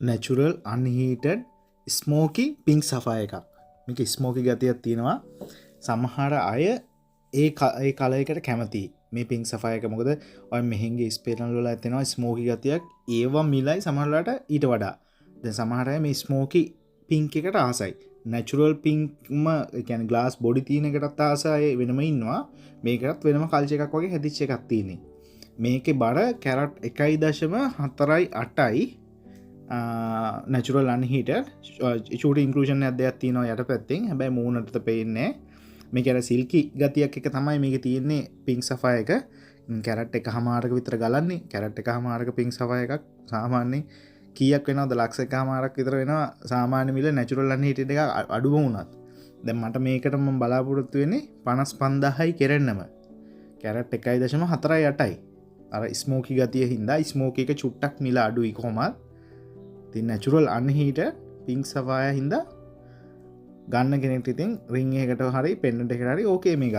natural unheated smoky pink sapphire එකක්. මේක ස්මෝකි ගතියක් තියෙනවා. සමහර අය ඒ කලර් එකට කැමතියි. මේ පින්ක් සෆයර් එක මොකද ඔය මෙහින්ගේ ස්පේනල් වල ඇතෙනවා ස්මෝකි ගතියක්. ඒවා මිලයි සමහරලාට ඊට වඩා. දැන් සමහර අය මේ ස්මෝකි පින්ක් එකට ආසයි. නැචුරල් පින්ක්ම ඒ කියන්නේ ග්ලාස් බොඩි තියෙන එකටත් ආසයි වෙනම ඉන්නවා. මේකටත් වෙනම කල්චර් එකක් වගේ හැදිච්ච එකක් තියෙන්නේ. මේකේ බර carrot 1.08යි natural unheated shoot inclusion එකක් දෙයක් තියෙනවා යට පැත්තෙන්. හැබැයි මූණට පේන්නේ මේක අර සිල්කි ගතියක් එක තමයි මේකේ තියෙන්නේ පින්ක් සෆයර් එක. කැරට් එකමාරක විතර ගලන්නේ. කැරට් එකමාරක පින්ක් සෆයර් එකක් සාමාන්‍යයෙන් කීයක් වෙනවද? ලක්ෂ එකමාරක් විතර වෙනවා සාමාන්‍ය මිල natural unheated එක අඩුම වුණත්. දැන් මට මේකට මම බලාපොරොත්තු වෙන්නේ 55000යි කෙරෙන්නම. කැරට් 1.48යි. අර ස්මෝකි ගතිය හින්දා ස්මෝකි එක චුට්ටක් මිල අඩුයි කොහොමත්. ඉතින් natural unheated pink sapphire හින්දා ගන්න කෙනෙක්ට ඉතින් රින් එකකට හරි පෙන්ඩන්ට් එකකට හරි ඕකේ මේ ගල්.